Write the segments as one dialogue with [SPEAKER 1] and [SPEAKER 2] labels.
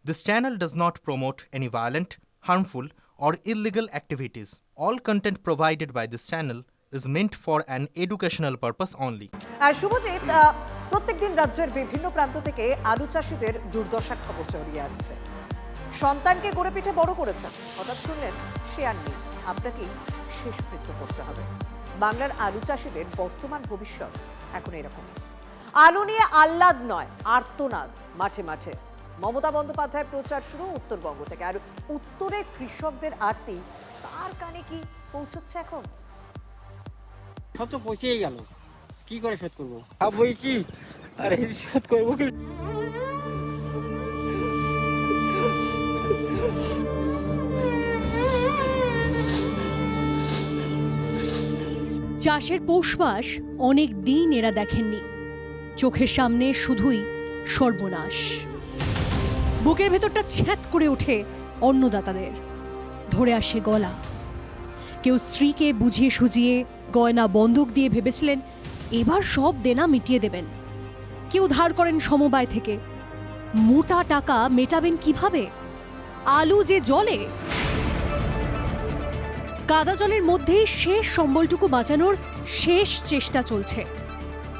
[SPEAKER 1] This channel does not promote any violent, harmful, or illegal activities. All content provided by this channel is meant for an educational purpose only.
[SPEAKER 2] Subhajit, প্রত্যেকদিন রাজ্যের বিভিন্ন প্রান্ত থেকে আলু চাষিদের দুর্দশার খবর ছড়িয়ে আসছে। সন্তানকে গড়ে পিঠে বড় করেছেন, হঠাৎ শুনলেন সে আর নেই, আপনাকে শেষকৃত্য করতে হবে। বাংলার আলু চাষিদের বর্তমান ভবিষ্যৎ এখন এরকমই। আলু নিয়ে আহ্লাদ নয়, আর্তনাদ মাঠে মাঠে। মমতা বন্দ্যোপাধ্যায়ের প্রচার শুরু উত্তরবঙ্গ থেকে, আর উত্তরের কৃষকদের আরতি তার কানে কি পৌঁছচ্ছে এখন?
[SPEAKER 3] সব তো পৌঁছেই গেল, কি করে শোধ করবো? ভাববই কি আর শোধ করবো কি?
[SPEAKER 4] চাষের পৌষ মাস অনেক দিন এরা দেখেননি। চোখের সামনে শুধুই সর্বনাশ। বুকের ভেতরটা ছ্যাঁত করে ওঠে অন্নদাতাদের, ধরে আসে গলা। কেউ স্ত্রীকে বুঝিয়ে সুজিয়ে গয়না বন্ধক দিয়ে ভেবেছিলেন এবার সব দেনা মিটিয়ে দেবেন। কেউ ধার করেন সমবায় থেকে। মোটা টাকা মেটাবেন কিভাবে? আলু যে জলে, কাদা জলের মধ্যে শেষ সম্বলটুকু বাঁচানোর শেষ চেষ্টা চলছে।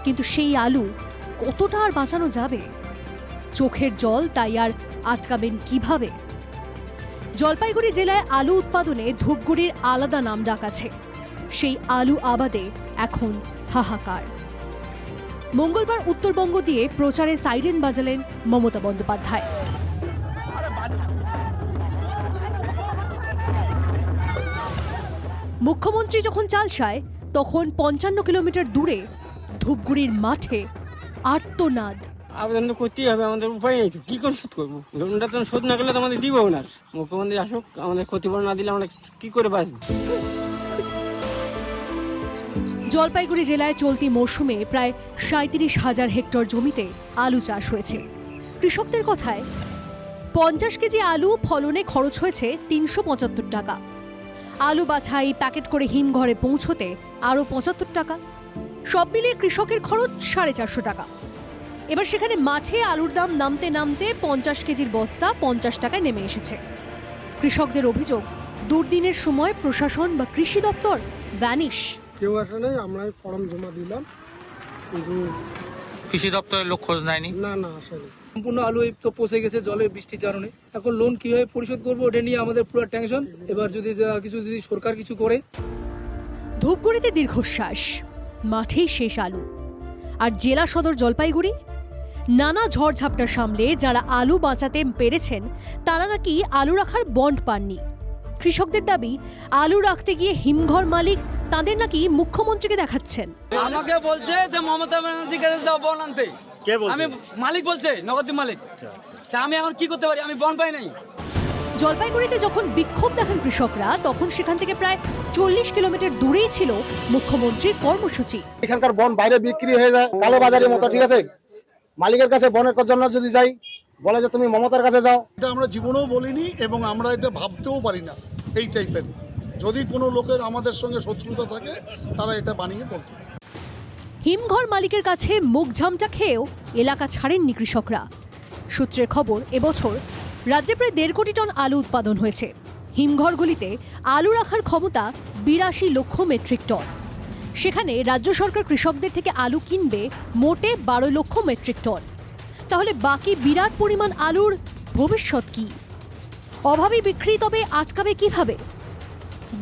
[SPEAKER 4] কিন্তু সেই আলু কতটা আর বাঁচানো যাবে? চোখের জল তাই আর আটকাবেন কিভাবে? জলপাইগুড়ি জেলায় আলু উৎপাদনে ধূপগুড়ির আলাদা নাম ডাক আছে। সেই আলু আবাদে এখন হাহাকার। মঙ্গলবার উত্তরবঙ্গ দিয়ে প্রচারে সাইরেন বাজালেন মমতা বন্দ্যোপাধ্যায়। মুখ্যমন্ত্রী যখন চালসায়, তখন 55 কিলোমিটার দূরে ধূপগুড়ির মাঠে আর্তনাদ।
[SPEAKER 3] আবেদন তো করতেই হবে, আমাদের উপায় নেই তো, কি করে শোধ করবো? লোনটা তো শোধ না করলে তো আমাদের দিবো না। মুখ্যমন্ত্রী আসুক, আমাদের ক্ষতিপূরণ না দিলে আমরা কি করে বাঁচবো?
[SPEAKER 4] জলপাইগুড়ি জেলায় চলতি মরশুমে প্রায় 37,000 হেক্টর জমিতে আলু চাষ হয়েছে। কৃষকদের কথায় 50 কেজি আলু ফলনে খরচ হয়েছে 375 টাকা। আলু বাছাই, প্যাকেট করে হিমঘরে পৌঁছতে আরও 75 টাকা। সব মিলিয়ে কৃষকের খরচ 450 টাকা। এবার সেখানে মাঠে আলুর দাম নামতে নামতে 50 কেজির বস্তা 50 টাকায় নেমে এসেছে। কৃষকদের অভিযোগ, দুর্দিনের সময় প্রশাসন বা কৃষি দপ্তর ভ্যানিশ।
[SPEAKER 5] কেউ আসে নাই, আমরা ফর্ম জমা দিলাম, কিন্তু
[SPEAKER 6] কৃষি দপ্তরের লোক খোঁজ নেয়নি।
[SPEAKER 5] না আসেনি।
[SPEAKER 7] সম্পূর্ণ আলু তো পচে গেছে জলে, বৃষ্টির কারণে। এখন লোন কিভাবে পরিশোধ করবো ওটা নিয়ে আমাদের পুরো টেনশন। এবার যদি সরকার কিছু করে।
[SPEAKER 4] ধূপগুড়িতে দীর্ঘশ্বাস, মাঠেই শেষ আলু। আর জেলা সদর জলপাইগুড়ি, নানা ঝড়ঝাপটা সামলে যারা আলু বাঁচাতে পেরেছেন তারা নাকি আলু রাখার বন্ড পাননি। কৃষকদের দাবি, আলু রাখতে গিয়ে হিমঘর মালিক তাদের নাকি মুখ্যমন্ত্রীকে দেখাচ্ছেন।
[SPEAKER 8] আমাকে বলছে যে মমতা ব্যানার্জির কাছে যাও বন আনতে। আমি মালিক বলছে, নগদ মালিক। তা আমি এখন কি করতে পারি? আমি বন পাই নাই।
[SPEAKER 4] জলপাইগুড়িতে যখন বিক্ষোভ দেখেন কৃষকরা, তখন সেখান থেকে প্রায় 40 কিলোমিটার দূরেই ছিল মুখ্যমন্ত্রীর কর্মসূচি।
[SPEAKER 9] এখানকার বন বাইরে বিক্রি হয়ে যায় কালো বাজারের মতো, ঠিক আছে? মালিকের কাছে বনের জন্য যদি যাই, বলে যে তুমি মমতার কাছে যাও।
[SPEAKER 10] এটা আমরা জীবনেও বলিনি এবং আমরা এটা ভাবতেও পারি না। এই টাইপের যদি কোনো লোকের আমাদের সঙ্গে শত্রুতা থাকে, তারা এটা বানিয়ে বলতে পারে।
[SPEAKER 4] হিমঘর মালিকের কাছে মুখ ঝামটা খেয়েও এলাকা ছাড়েননি কৃষকরা। সূত্রের খবর, এবছর রাজ্যে প্রায় 1.5 কোটি টন আলু উৎপাদন হয়েছে। হিমঘরগুলিতে আলু রাখার ক্ষমতা 82 লক্ষ মেট্রিক টন। সেখানে রাজ্য সরকার কৃষকদের থেকে আলু কিনবে মোটে 12 লক্ষ মেট্রিক টন। তাহলে বাকি বিরাট পরিমাণ আলুর ভবিষ্যৎ কি? অভাবী বিক্রি তবে আটকাবে কিভাবে?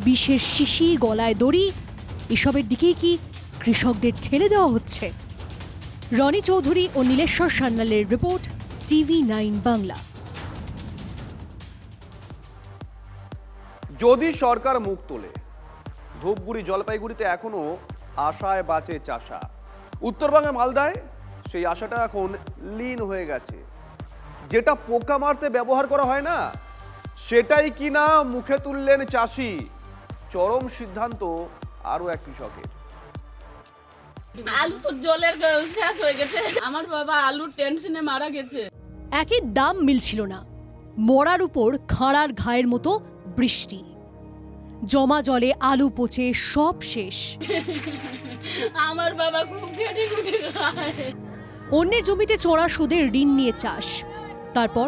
[SPEAKER 4] বিশেষ শিশি, গলায় দড়ি, এসবের দিকেই কি কৃষকদের ঠেলে দেওয়া হচ্ছে? রনি চৌধুরী ও নীলেশ্বর সান্যালের রিপোর্ট, TV9 বাংলা।
[SPEAKER 11] যদি সরকার মুখ তোলে, ধূপগুড়ি জলপাইগুড়িতে এখনো আশায় বাঁচে চাষা। উত্তরবঙ্গের মালদায় সেই আশাটা এখন লীন হয়ে গেছে। যেটা পোকা মারতে ব্যবহার করা হয় না, সেটাই কিনা মুখে তুললেন চাষি। চরম সিদ্ধান্ত আরো এক কৃষকের।
[SPEAKER 12] আলু তো জলের শেষ হয়ে গেছে। আমার বাবা আলুর টেনশনে মারা গেছে।
[SPEAKER 4] একই দাম মিলছিল না, মরার উপর খাঁড়ার ঘায়ের মতো বৃষ্টি। জমা জলে আলু পচে সব শেষ।
[SPEAKER 12] আমার বাবা খুব খেটে খুটে খায়।
[SPEAKER 4] অন্যের জমিতে চড়া সুদের ঋণ নিয়ে চাষ, তারপর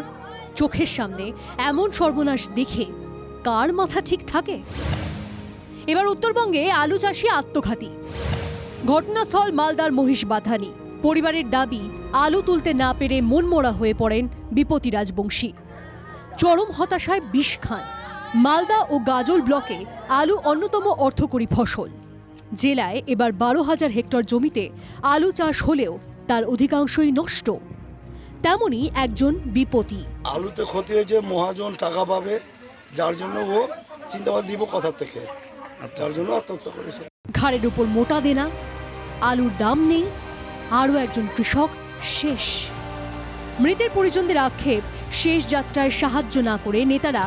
[SPEAKER 4] চোখের সামনে এমন সর্বনাশ দেখে কার মাথা ঠিক থাকে? এবার উত্তরবঙ্গে আলু চাষি আত্মঘাতী। ঘটনাস্থল মালদার মহিষবাথানি। পরিবারের দাবি, আলু তুলতে না পেরে মনমরা হয়ে পড়েন বিপতি রাজবংশী। চরম হতাশায় বিষ খান। মালদা ও গাজল ব্লকে আলু অন্যতম অর্থকরী ফসল। জেলায় এবার 12,000 হেক্টর জমিতে আলু চাষ হলেও তার অধিকাংশই নষ্ট। তেমনি একজন বিপতি।
[SPEAKER 9] আলুতে ক্ষতি হয়েছে, মহাজন টাকা পাবে, যার জন্য ও চিন্তাভাবনা দিব কথা থেকে, যার জন্য আত্মহত্যা করেছে।
[SPEAKER 4] ঘাড়ের উপর মোটা দেনা, আলুর দাম নেই, আরও একজন কৃষক শেষ। মৃতের পরিজনদের আক্ষেপ, শেষ যাত্রায় সাহায্য না করে নেতারা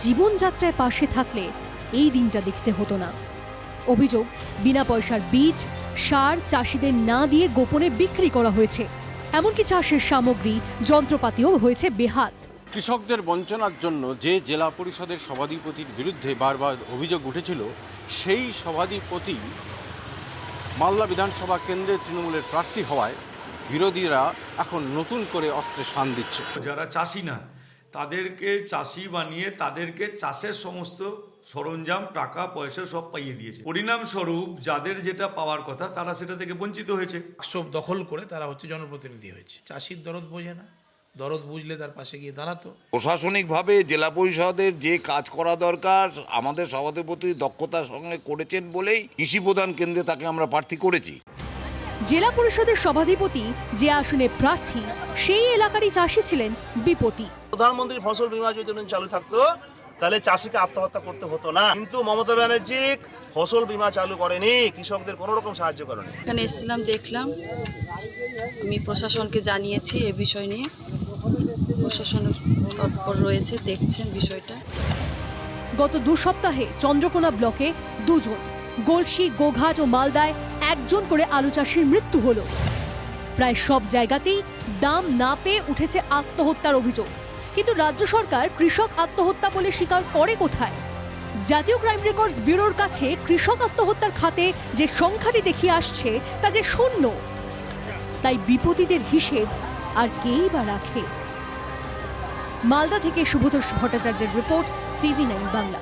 [SPEAKER 4] জীবনযাত্রায় পাশে থাকলে এই দিনটা দেখতে হতো না। অভিযোগ, বিনা পয়সার বীজ, সার চাষিদের না দিয়ে গোপনে বিক্রি করা হয়েছে। এমনকি চাষের সামগ্রী, যন্ত্রপাতিও হয়েছে বেহাত।
[SPEAKER 13] কৃষকদের বঞ্চনার জন্য যে জেলা পরিষদের সভাধিপতির বিরুদ্ধে বারবার অভিযোগ উঠেছিল, সেই সভাধিপতি মালদা বিধানসভা কেন্দ্রে তৃণমূলের প্রার্থী হওয়ায় বিরোধীরা এখন নতুন করে অস্ত্রে শান দিচ্ছে।
[SPEAKER 14] যারা চাষি না, তাদেরকে চাষি বানিয়ে তাদেরকে চাষের সমস্ত সরঞ্জাম, টাকা পয়সা সব পাইয়ে দিয়েছে। পরিণামস্বরূপ যাদের যেটা পাওয়ার কথা তারা সেটা থেকে বঞ্চিত হয়েছে।
[SPEAKER 15] সব দখল করে তারা হচ্ছে জনপ্রতিনিধি হয়েছে। চাষির দরদ বোঝে না, দরদ বুঝলে তার পাশে গিয়ে দাঁড়াতো।
[SPEAKER 16] প্রশাসনিকভাবে জেলা পরিষদের যে কাজ করা দরকার আমাদের সভাধিপতি দক্ষতার সঙ্গে করেছেন বলেই কৃষি প্রধান কেন্দ্রে তাকে আমরা প্রার্থী করেছি।
[SPEAKER 4] জেলা পরিষদের সভাধিপতি যে আসনে প্রার্থী, সেই এলাকারই চাষি ছিলেন বিপতি।
[SPEAKER 9] প্রধানমন্ত্রী ফসল বীমা যোজনা চালু থাকতো তাহলে চাষিকে আত্মহত্যা করতে হতো না, কিন্তু মমতা ব্যানার্জি ফসল বীমা চালু করেনি, কৃষকদের কোনো রকম সাহায্য করেনি।
[SPEAKER 12] এখানে এসেছিলাম, দেখলাম, আমি প্রশাসনকে জানিয়েছি এ বিষয় নিয়ে। প্রশাসন তৎপর রয়েছে, দেখছেন বিষয়টা।
[SPEAKER 4] গত 2 সপ্তাহে চন্দ্রকোনা ব্লকে 2 জন, গলসি, গোঘাট ও মালদায় 1 জন করে আলু চাষির মৃত্যু হলো। প্রায় সব জায়গাতেই দাম না পেয়ে উঠেছে আত্মহত্যার অভিযোগ। কিন্তু রাজ্য সরকার কৃষক আত্মহত্যা বলে স্বীকার করে কোথায়? জাতীয় ক্রাইম রেকর্ডস ব্যুরোর কাছে কৃষক আত্মহত্যার খাতে যে সংখ্যাটি দেখিয়ে আসছে তা যে শূন্য। তাই বিপত্তিদের হিসেব আর কেই বা রাখে? মালদা থেকে শুভতোষ ভট্টাচার্যের রিপোর্ট, TV9 বাংলা।